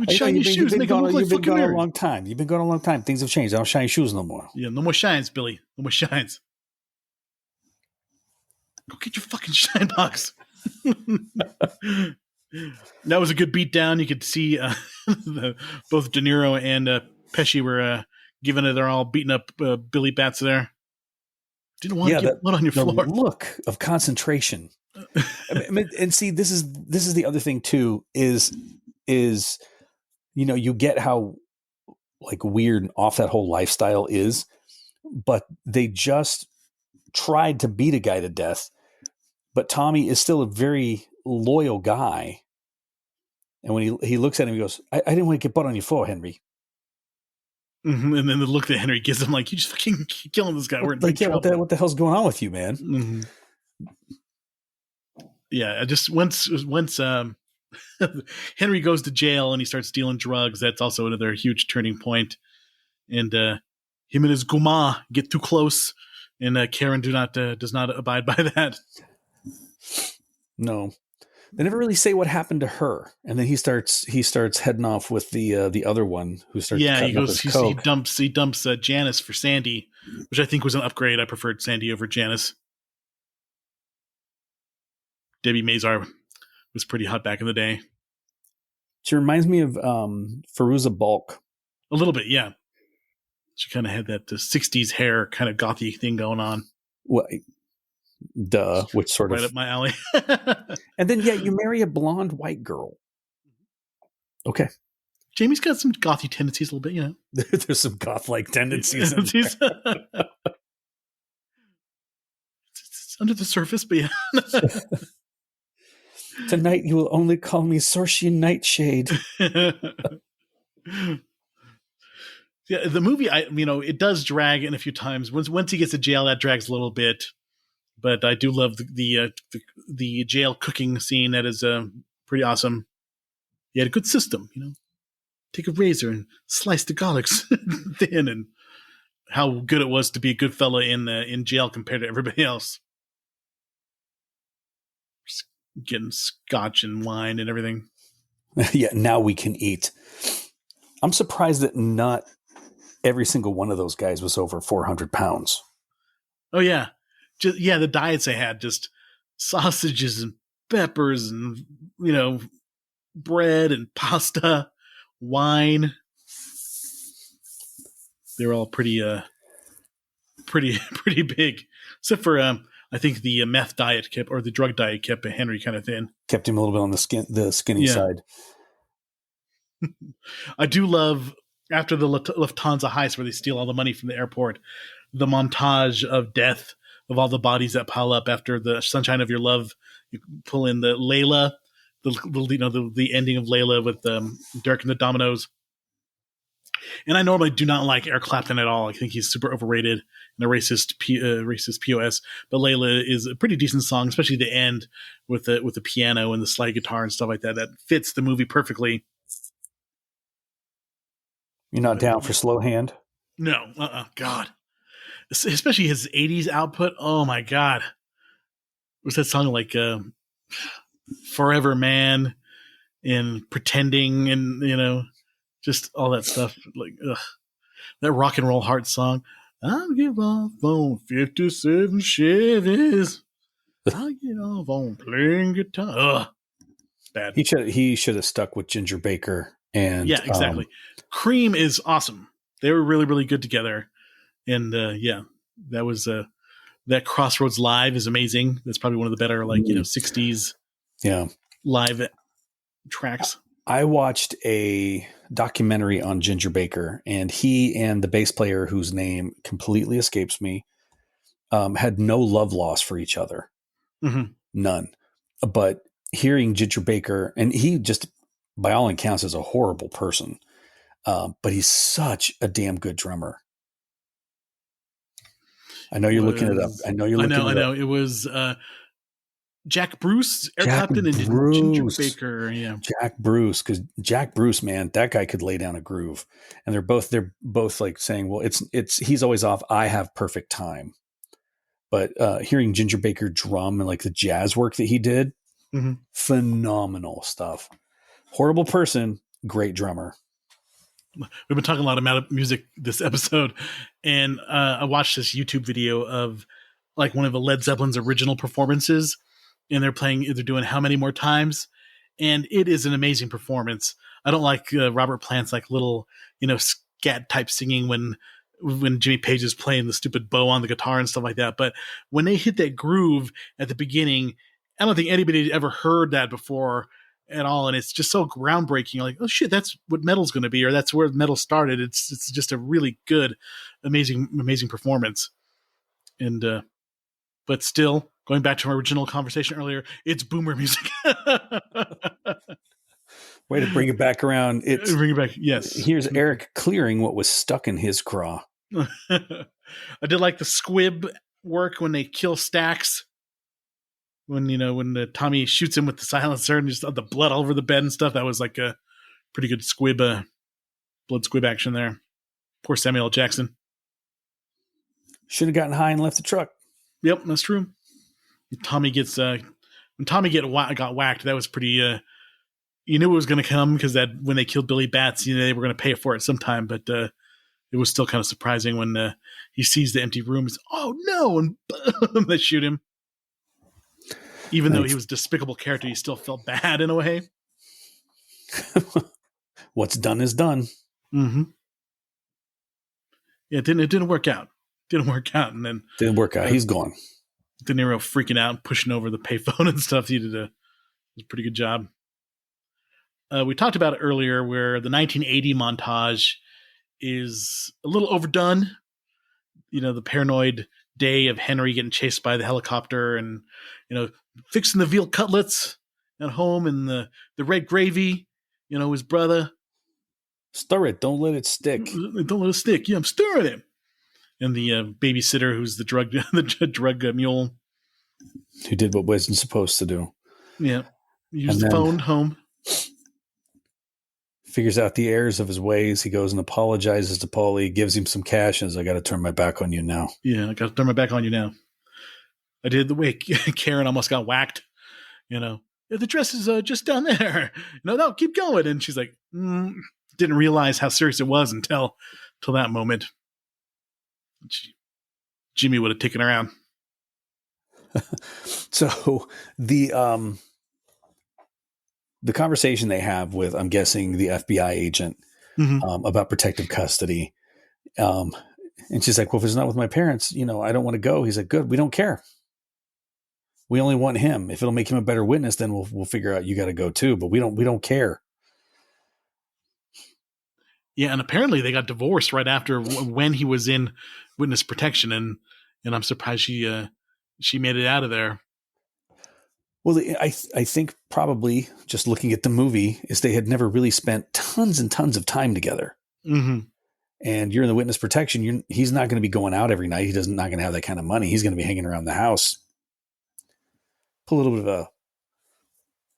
Shine your shoes, make them look like fucking Mary. A long time. You've been gone a long time. Things have changed. I don't shine shoes no more. Yeah, no more shines, Billy. No more shines. Go get your fucking shine box. That was a good beat down. You could see both De Niro and Pesci were giving it. They're all beating up Billy Bats there. Didn't want to get blood on your floor. Look of concentration. And see, this is the other thing too. Is you get how like weird and off that whole lifestyle is, but they just tried to beat a guy to death. But Tommy is still a very loyal guy. And when he looks at him, he goes, I didn't want to get butt on your floor, Henry. Mm-hmm. And then the look that Henry gives him, like, you just fucking keep killing this guy. We're in big trouble. What the hell's going on with you, man? Mm-hmm. Yeah, just once Henry goes to jail and he starts dealing drugs, that's also another huge turning point. And him and his guma get too close, and Karen does not abide by that. No, they never really say what happened to her. And then he starts heading off with the other one who starts cutting up his coke. He dumps Janice for Sandy, which I think was an upgrade. I preferred Sandy over Janice. Debbie Mazar was pretty hot back in the day. She reminds me of Fairuza Balk. A little bit, yeah. She kind of had that 60s hair kind of gothy thing going on. Well, duh, which sort right of... up my alley. And then, yeah, you marry a blonde white girl. Okay. Jamie's got some gothy tendencies a little bit, you know. There's some goth-like tendencies. It's under the surface, but yeah. Tonight you will only call me Sorcian Nightshade. Yeah, the movie, it does drag in a few times. Once he gets to jail, that drags a little bit. But I do love the jail cooking scene. That is pretty awesome. He had a good system, you know. Take a razor and slice the garlics thin, and how good it was to be a good fella in jail compared to everybody else. Just getting scotch and wine and everything. Yeah, now we can eat. I'm surprised that not every single one of those guys was over 400 pounds. Oh, yeah. The diets they had, just sausages and peppers and, bread and pasta, wine. They were all pretty big, except for, I think the meth diet kept, or the drug diet kept Henry kind of thin. Kept him a little bit on the skinny side. I do love, after the Lufthansa heist where they steal all the money from the airport, the montage of death of all the bodies that pile up after the Sunshine of Your Love. You pull in the Layla, the ending of Layla with Dirk and the Dominoes. And I normally do not like Eric Clapton at all. I think he's super overrated and a racist POS. But Layla is a pretty decent song, especially the end with the piano and the slide guitar and stuff like that. That fits the movie perfectly. You're not down for Slow Hand? No, God. Especially his 80s output. Oh my God. Was that song like Forever Man and Pretending and, just all that stuff. Like, that Rock and Roll Heart song. I'll give off on 57 Chevys. I'll get off on playing guitar. Bad. He should have stuck with Ginger Baker. And yeah, exactly. Cream is awesome. They were really, really good together. And that was that Crossroads Live is amazing. That's probably one of the better 60s live tracks. I watched a documentary on Ginger Baker, and he and the bass player, whose name completely escapes me, had no love lost for each other. Mm-hmm. None. But hearing Ginger Baker, and he just, by all accounts, is a horrible person, but he's I damn good drummer. I know you're looking it up. I know. It was Jack Bruce, Eric Clapton, and Ginger Baker. Yeah, Jack Bruce, because Jack Bruce, man, that guy could lay down a groove. And they're both like saying, well, it's he's always off. I have perfect time. But hearing Ginger Baker drum and like the jazz work that he did, phenomenal stuff. Horrible person, great drummer. We've been talking a lot about music this episode, and I watched this YouTube video of like one of the Led Zeppelin's original performances, and they're doing How Many More Times, and it is an amazing performance. I don't like Robert Plant's like little scat type singing when Jimmy Page is playing the stupid bow on the guitar and stuff like that, but when they hit that groove at the beginning, I don't think anybody had ever heard that before at all, and it's just so groundbreaking. You're like, oh shit, that's what metal's going to be, or that's where metal started. It's just a really good, amazing performance. And but still, going back to our original conversation earlier, it's boomer music. Way to bring it back around. Bring it back. Yes. Here's Eric clearing what was stuck in his craw. I did like the squib work when they kill Stax. When Tommy shoots him with the silencer and just the blood all over the bed and stuff. That was like a pretty good blood squib action there. Poor Samuel L. Jackson. Should have gotten high and left the truck. Yep, that's true. Tommy gets when Tommy got whacked. That was pretty. You knew it was going to come because that when they killed Billy Bats, they were going to pay for it sometime. But it was still kind of surprising when he sees the empty room. He's oh no, and boom, they shoot him. Even though he was a despicable character, he still felt bad in a way. What's done is done. Mm-hmm. Yeah, it didn't work out. Didn't work out, and then didn't work out. He's gone. De Niro freaking out, pushing over the payphone and stuff. He did a pretty good job. We talked about it earlier, where the 1980 montage is a little overdone. The paranoid day of Henry getting chased by the helicopter, and fixing the veal cutlets at home, and the red gravy. His brother. Stir it. Don't let it stick. Don't let it stick. Yeah, I'm stirring it. And the babysitter, who's the drug mule, who did what wasn't supposed to do. Yeah, used the phone home. Figures out the errors of his ways. He goes and apologizes to Paulie, gives him some cash, and says, "I got to turn my back on you now." Yeah, I got to turn my back on you now. I did the way Karen almost got whacked. The dress is just down there. No, keep going. And she's like, didn't realize how serious it was until that moment. Jimmy would have taken her out. So the conversation they have with, I'm guessing, the FBI agent about protective custody. And she's like, well, if it's not with my parents, I don't want to go. He's like, good. We don't care. We only want him. If it'll make him a better witness, then we'll figure out you got to go too. But we don't care. Yeah, and apparently they got divorced right after when he was in witness protection, and I'm surprised she made it out of there. Well, I think probably just looking at the movie is they had never really spent tons and tons of time together. Mm-hmm. And you're in the witness protection. He's not going to be going out every night. Not going to have that kind of money. He's going to be hanging around the house. Put a little bit of a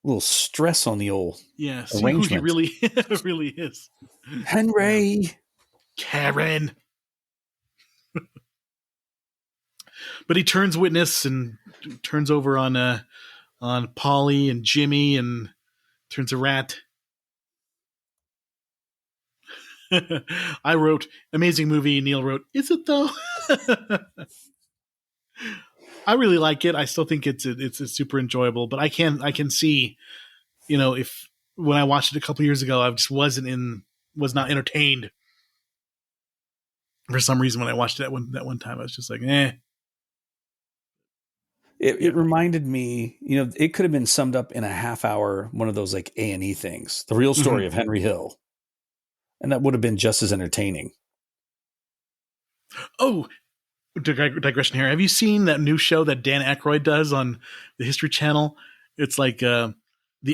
little stress on the old arrangement. Who he really really is. Henry. Karen. But he turns witness and turns over on Paulie and Jimmy and turns a rat. I wrote amazing movie. Neil wrote, is it though? I really like it. I still think it's super enjoyable, but I can see, if when I watched it a couple years ago, I just was not entertained for some reason. When I watched it that one time, I was just like, eh. It reminded me, it could have been summed up in a half hour, one of those like A&E things, the real story of Henry Hill. And that would have been just as entertaining. Oh, digression here. Have you seen that new show that Dan Aykroyd does on the History Channel? It's like The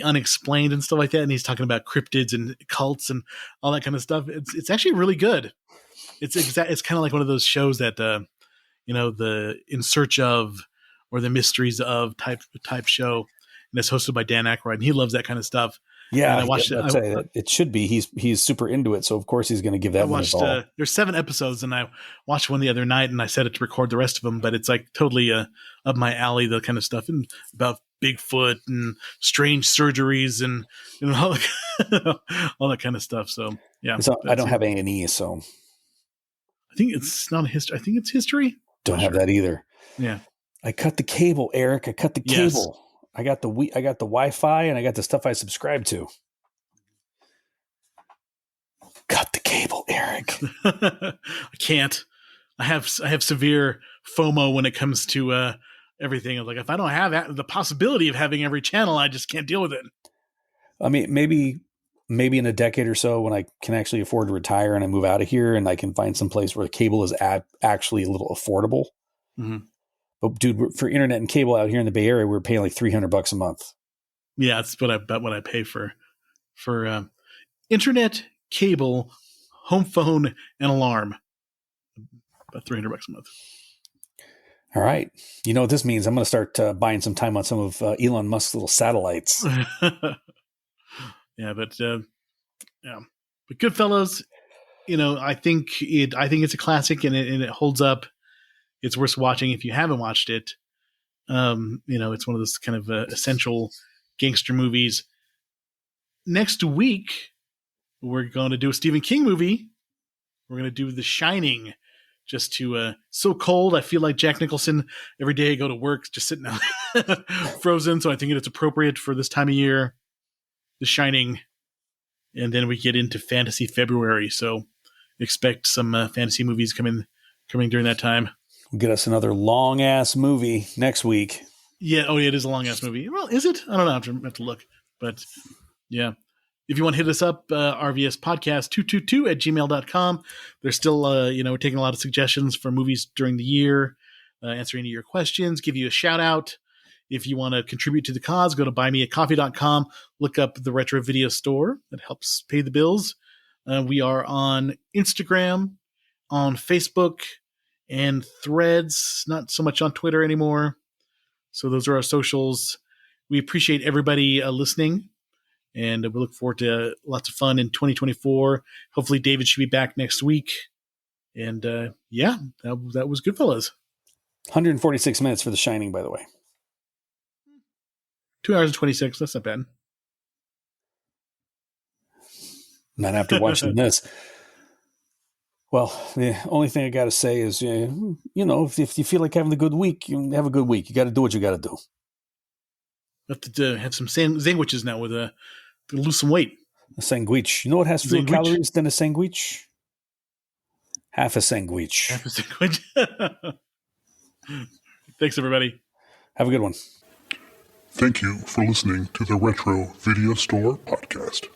Unexplained and stuff like that. And he's talking about cryptids and cults and all that kind of stuff. It's actually really good. It's kind of like one of those shows that, the In Search of or the Mysteries of type show. And it's hosted by Dan Aykroyd. And he loves that kind of stuff. Yeah, and I watched it. It should be. He's super into it, so of course he's going to give that one a ball. There's 7 episodes, and I watched one the other night, and I set it to record the rest of them. But it's like totally up my alley, the kind of stuff and about Bigfoot and strange surgeries and all that kind of stuff. So yeah, so I don't have A&E, so I think it's not a history. I think it's history. Don't have that either. Yeah, I cut the cable, Eric. I cut the cable. Yes. I got the Wi-Fi and I got the stuff I subscribe to. Cut the cable, Eric. I can't. I have severe FOMO when it comes to everything. Like if I don't have the possibility of having every channel, I just can't deal with it. I mean, maybe in a decade or so when I can actually afford to retire and I move out of here and I can find some place where the cable is actually a little affordable. Mm-hmm. But dude, for internet and cable out here in the Bay Area, we're paying like $300 a month. Yeah, that's what I pay for internet, cable, home phone, and alarm. About $300 a month. All right, you know what this means? I'm going to start buying some time on some of Elon Musk's little satellites. Yeah, but Goodfellas, I think it's a classic and it holds up. it's worth watching if you haven't watched it. It's one of those kind of essential gangster movies. Next week, we're going to do a Stephen King movie. We're going to do The Shining. Just to so cold, I feel like Jack Nicholson. Every day I go to work, just sitting out frozen. So I think it's appropriate for this time of year. The Shining, and then we get into fantasy February. So expect some fantasy movies coming during that time. We'll get us another long ass movie next week. Yeah. Oh, yeah. It is a long ass movie. Well, is it? I don't know. I have to look. But yeah. If you want to hit us up, rvspodcast222@gmail.com. They're still, we're taking a lot of suggestions for movies during the year, answering any of your questions, give you a shout out. If you want to contribute to the cause, go to buymeacoffee.com, look up the Retro Video Store. That helps pay the bills. We are on Instagram, on Facebook, and Threads, not so much on Twitter anymore. So those are our socials. We appreciate everybody listening. And we look forward to lots of fun in 2024. Hopefully David should be back next week. And that was Goodfellas. 146 minutes for The Shining, by the way. 2 hours and 26. That's not bad. Not after watching this. Well, the only thing I got to say is, if you feel like having a good week, you have a good week. You got to do what you got to do. Have to have some sandwiches now with to lose some weight. A sandwich. You know what has fewer calories than a sandwich? Half a sandwich. Half a sandwich. Thanks, everybody. Have a good one. Thank you for listening to the Retro Video Store Podcast.